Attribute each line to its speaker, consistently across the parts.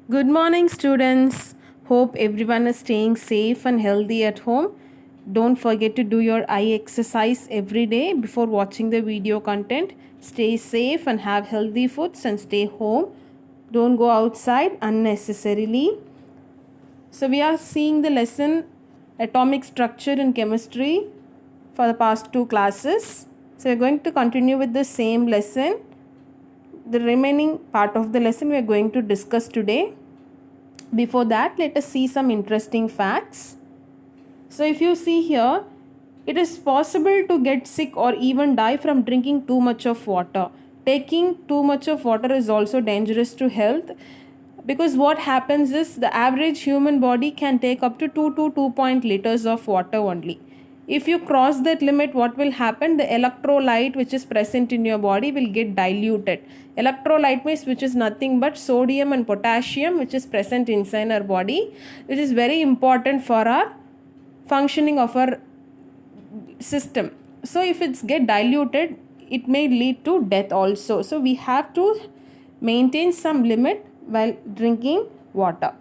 Speaker 1: Good morning, students. Hope everyone is staying safe and healthy at home. Don't forget to do your eye exercise every day before watching the video content. Stay safe and have healthy foods and stay home. Don't go outside unnecessarily. So, we are seeing the lesson Atomic Structure in Chemistry for the past two classes. So, we're going to continue with the same lesson. The remaining part of the lesson we are going to discuss today. Before that, let us see some interesting facts. So if you see here, it is possible to get sick or even die from drinking too much of water. Taking too much of water is also dangerous to health, because what happens is the average human body can take up to 2 to 2 liters of water only. If you cross that limit, what will happen? The electrolyte which is present in your body will get diluted. Electrolyte means which is nothing but sodium and potassium which is present inside our body, which is very important for our functioning of our system. So if it's get diluted, it may lead to death also. So we have to maintain some limit while drinking water.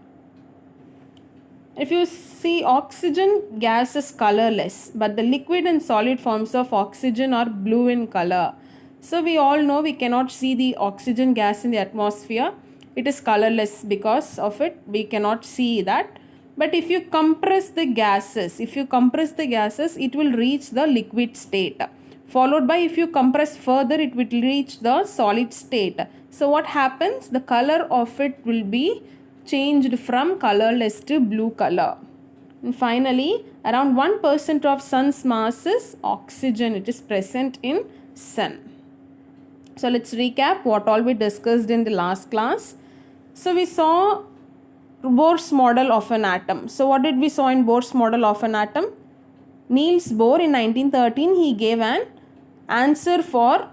Speaker 1: If you see, oxygen gas is colorless, but the liquid and solid forms of oxygen are blue in color. So we all know we cannot see the oxygen gas in the atmosphere. It is colorless, because of it we cannot see that. But if you compress the gases, it will reach the liquid state. Followed by, if you compress further, it will reach the solid state. So what happens? The color of it will be changed from colorless to blue color. And finally, around 1% of sun's mass is oxygen. It is present in sun. So let's recap what all we discussed in the last class. So we saw Bohr's model of an atom. So what did we saw in Bohr's model of an atom? Niels Bohr in 1913, he gave an answer for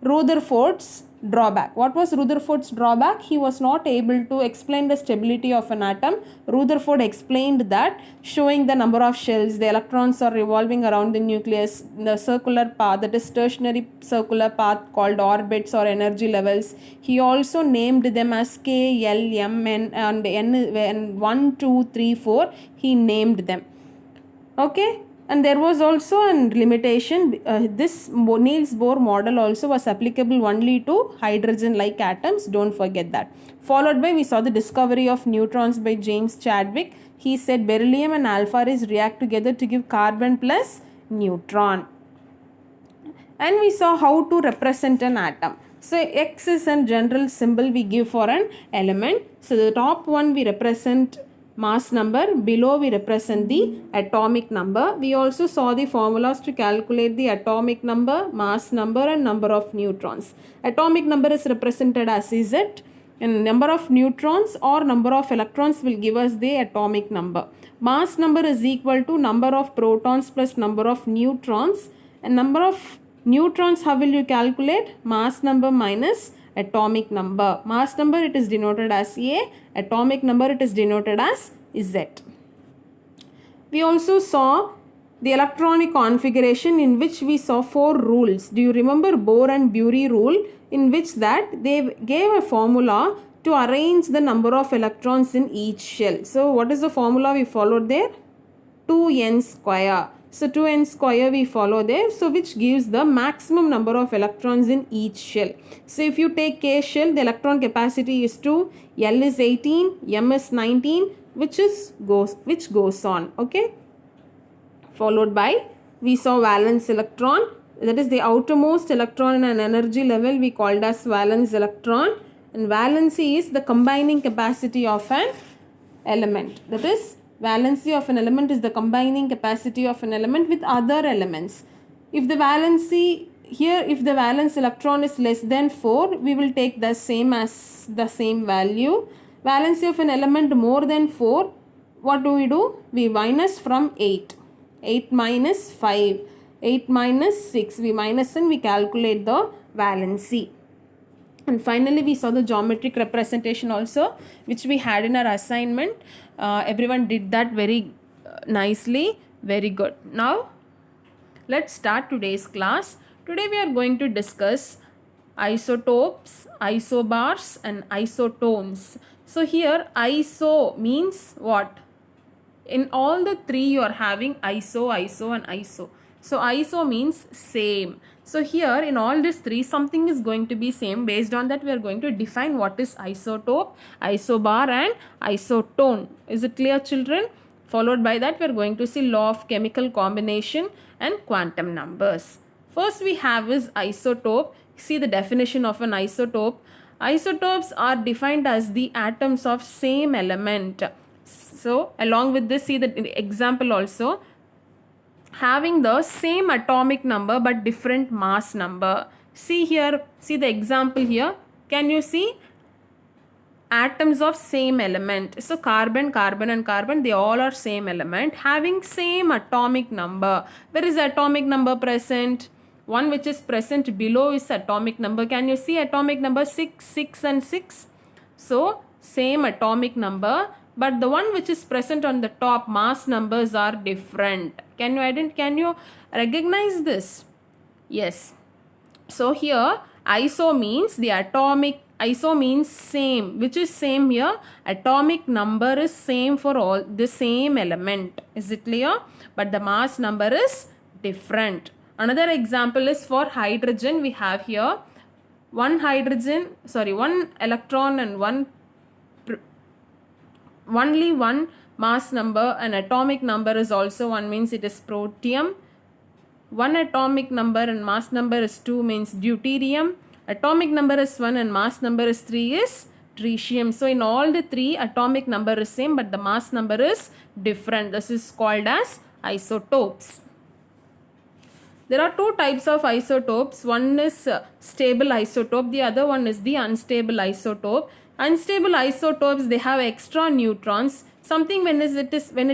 Speaker 1: Rutherford's drawback. What was Rutherford's drawback? He was not able to explain the stability of an atom. Rutherford explained that, showing the number of shells, the electrons are revolving around the nucleus, the circular path, that is tertiary circular path called orbits or energy levels. He also named them as K, L, M, N and N, and 1, 2, 3, 4. He named them. Okay. And there was also a limitation. This Niels Bohr model also was applicable only to hydrogen-like atoms. Don't forget that. Followed by, we saw the discovery of neutrons by James Chadwick. He said beryllium and alpha rays react together to give carbon plus neutron. And we saw how to represent an atom. So X is a general symbol we give for an element. So the top one we represent mass number, below we represent the atomic number. We also saw the formulas to calculate the atomic number, mass number and number of neutrons. Atomic number is represented as Z, and number of neutrons or number of electrons will give us the atomic number. Mass number is equal to number of protons plus number of neutrons, and number of neutrons, how will you calculate? Mass number minus atomic number. Mass number, it is denoted as A, atomic number, it is denoted as Z. We also saw the electronic configuration, in which we saw 4 rules. Do you remember Bohr and Bury rule, in which that they gave a formula to arrange the number of electrons in each shell. So what is the formula we followed there? 2n square. So 2n square we follow there, so which gives the maximum number of electrons in each shell. So if you take K shell, the electron capacity is 2, L is 18, M is 19, which goes on. Okay. Followed by, we saw valence electron, that is the outermost electron in an energy level we called as valence electron, and valency is the combining capacity of an element. That is, valency of an element is the combining capacity of an element with other elements. If the valency here, if the valence electron is less than 4, we will take the same as the same value. Valency of an element more than 4, what do? We minus from 8. 8 minus 5, 8 minus 6, we minus and we calculate the valency. And finally, we saw the geometric representation also, which we had in our assignment. Everyone did that very nicely. Very good. Now, let's start today's class. Today we are going to discuss isotopes, isobars, and isotones. So here iso means what? In all the three you are having iso, iso and iso. So iso means same. So here in all these three something is going to be same. Based on that we are going to define what is isotope, isobar and isotone. Is it clear, children? Followed by that we are going to see law of chemical combination and quantum numbers. First we have is isotope. See the definition of an isotope. Isotopes are defined as the atoms of same element. So along with this, see the example also, having the same atomic number but different mass number. See here, see the example here. Can you see? Atoms of same element. So carbon, carbon and carbon, they all are same element having same atomic number. Where is the atomic number present? One which is present below is atomic number. Can you see atomic number 6, 6 and 6? So same atomic number, but the one which is present on the top, mass numbers are different. Can you recognize this? Yes. So here iso means the atomic, iso means same. Which is same here? Atomic number is same for all the same element. Is it clear? But the mass number is different. Another example is for hydrogen. We have here one electron and only one mass number, and atomic number is also 1, means it is protium. One atomic number and mass number is 2, means deuterium. Atomic number is 1 and mass number is 3 is tritium. So in all the three atomic number is same but the mass number is different. This is called as isotopes. There are two types of isotopes. One is stable isotope, the other one is the unstable isotope. Unstable isotopes, they have extra neutrons. Something when it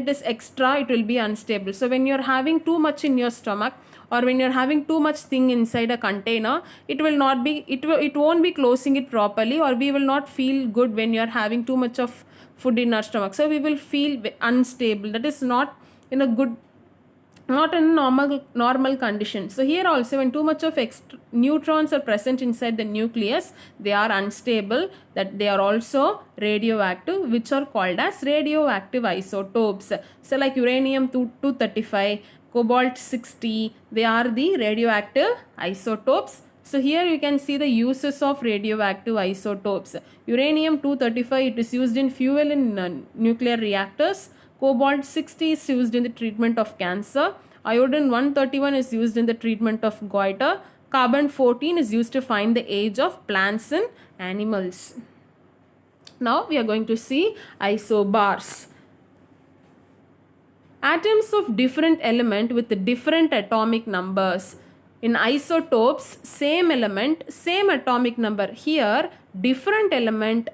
Speaker 1: is extra, it will be unstable. So when you are having too much in your stomach or when you are having too much thing inside a container, it won't be closing it properly, or we will not feel good when you are having too much of food in our stomach. So we will feel unstable. That is not in a good, not in normal condition. So here also when too much of neutrons are present inside the nucleus, they are unstable, that they are also radioactive, which are called as radioactive isotopes. So like uranium 235, cobalt 60, they are the radioactive isotopes. So here you can see the uses of radioactive isotopes. Uranium 235, it is used in fuel in nuclear reactors. Cobalt 60 is used in the treatment of cancer. Iodine 131 is used in the treatment of goiter. Carbon 14 is used to find the age of plants and animals. Now we are going to see isobars. Atoms of different element with different atomic numbers. In isotopes, same element, same atomic number. Here, different element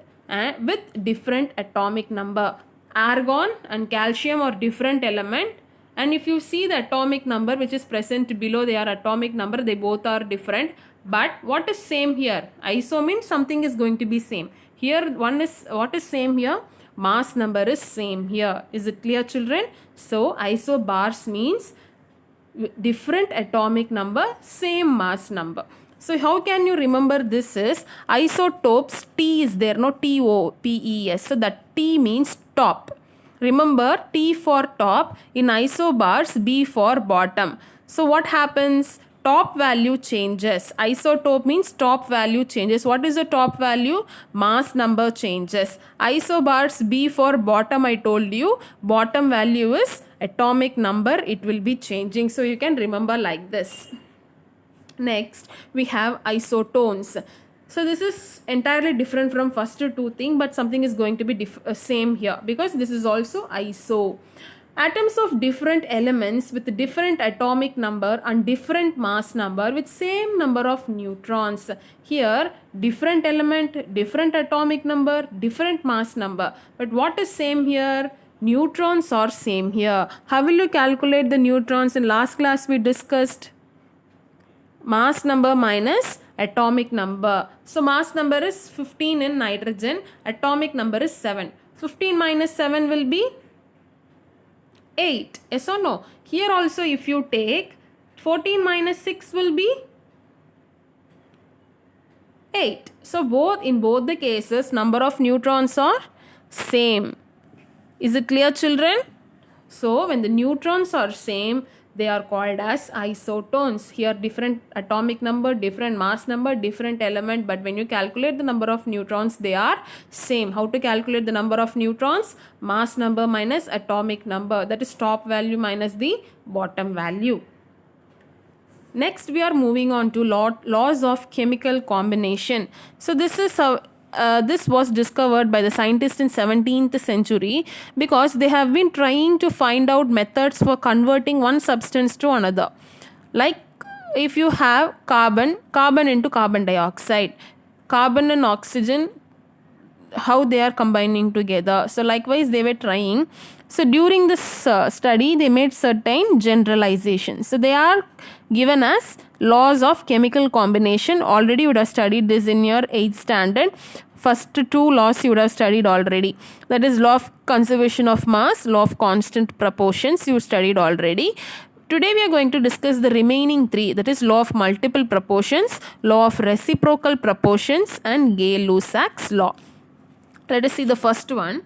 Speaker 1: with different atomic number. Argon and calcium are different element, and if you see the atomic number which is present below their atomic number, they both are different. But what is same here? Iso means something is going to be same. Here one is, what is same here? Mass number is same here. Is it clear, children? So isobars means different atomic number, same mass number. So how can you remember this is isotopes, T is there, no, TOPES. So that T means top. Remember T for top, in isobars B for bottom. So what happens? Top value changes. Isotope means top value changes. What is the top value? Mass number changes. Isobars B for bottom, I told you. Bottom value is atomic number. It will be changing. So you can remember like this. Next, we have isotones. So this is entirely different from first two things, but something is going to be same here because this is also iso. Atoms of different elements with different atomic number and different mass number with same number of neutrons. Here, different element, different atomic number, different mass number. But what is same here? Neutrons are same here. How will you calculate the neutrons? In last class we discussed mass number minus atomic number. So mass number is 15 in nitrogen, atomic number is 7. 15 minus 7 will be 8. Yes or no? Here also if you take 14 minus 6 will be 8. So in both the cases, number of neutrons are same. Is it clear, children? So when the neutrons are same, they are called as isotones. Here different atomic number, different mass number, different element, but when you calculate the number of neutrons, they are same. How to calculate the number of neutrons? Mass number minus atomic number, that is top value minus the bottom value. Next we are moving on to laws of chemical combination. So this was discovered by the scientists in 17th century because they have been trying to find out methods for converting one substance to another. Like if you have carbon into carbon dioxide, carbon and oxygen, how they are combining together. So likewise they were trying. So during this study they made certain generalizations. So they are given as laws of chemical combination. Already you would have studied this in your 8th standard. First 2 laws you would have studied already. That is law of conservation of mass, law of constant proportions, you studied already. Today we are going to discuss the remaining 3, that is law of multiple proportions, law of reciprocal proportions, and Gay-Lussac's law. Let us see the first one.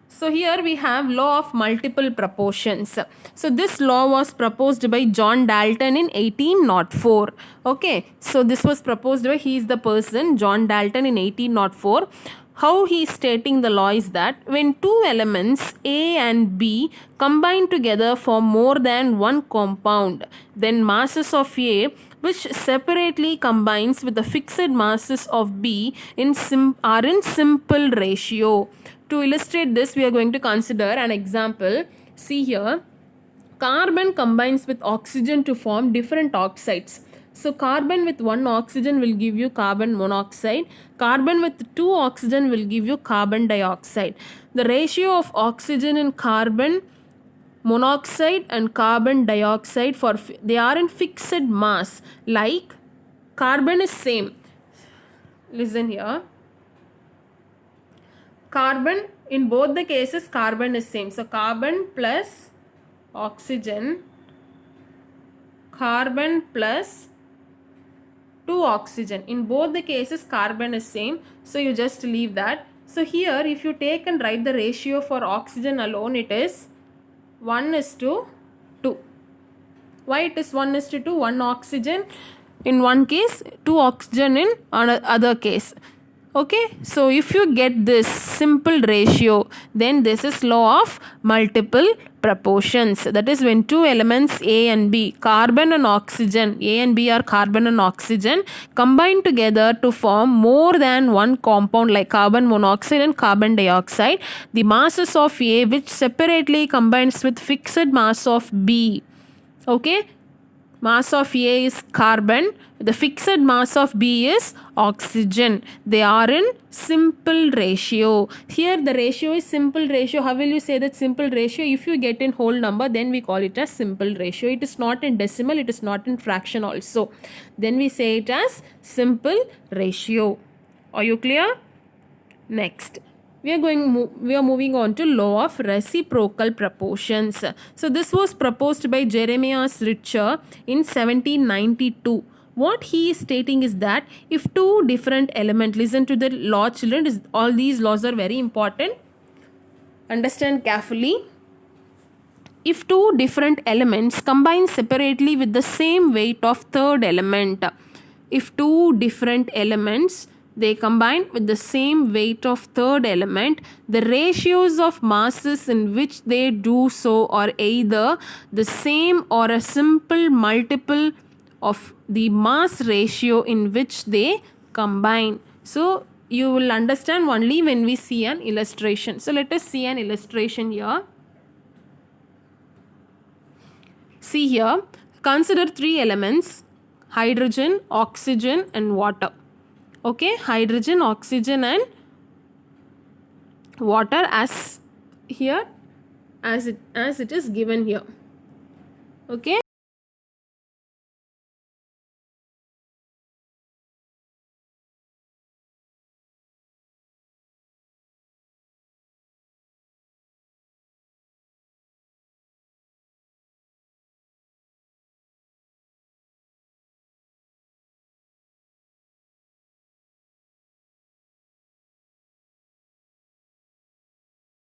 Speaker 1: So here we have law of multiple proportions. So this law was proposed by John Dalton in 1804. Okay, so this was proposed by, he is the person, John Dalton, in 1804. How he is stating the law is that when two elements A and B combine together for more than one compound, then masses of A which separately combines with the fixed masses of B are in simple ratio. To illustrate this, we are going to consider an example. See here, carbon combines with oxygen to form different oxides. So carbon with one oxygen will give you carbon monoxide. Carbon with two oxygen will give you carbon dioxide. The ratio of oxygen in carbon monoxide and carbon dioxide, they are in fixed mass. Like carbon is same. Listen here. Carbon, in both the cases carbon is same. So carbon plus oxygen, carbon plus 2 oxygen. In both the cases carbon is same. So you just leave that. So here if you take and write the ratio for oxygen alone, it is 1:2. Why it is 1:2? 1 oxygen in one case, 2 oxygen in another case. Okay, so if you get this simple ratio, then this is law of multiple proportions. That is when two elements A and B, carbon and oxygen, A and B are carbon and oxygen, combine together to form more than one compound like carbon monoxide and carbon dioxide. The masses of A which separately combines with fixed mass of B. Okay, mass of A is carbon, the fixed mass of B is oxygen. They are in simple ratio. Here the ratio is simple ratio. How will you say that simple ratio? If you get in whole number, then we call it as simple ratio. It is not in decimal, it is not in fraction also. Then we say it as simple ratio. Are you clear? Next. We are moving on to law of reciprocal proportions. So this was proposed by Jeremias Richer in 1792. What he is stating is that if two different elements, listen to the law children, all these laws are very important. Understand carefully. If two different elements combine separately with the same weight of third element, if two different elements they combine with the same weight of third element, the ratios of masses in which they do so are either the same or a simple multiple of the mass ratio in which they combine. So you will understand only when we see an illustration. So let us see an illustration here. See here, consider 3 elements: hydrogen, oxygen and water. Okay, hydrogen, oxygen and water as here, as it is given here. Okay.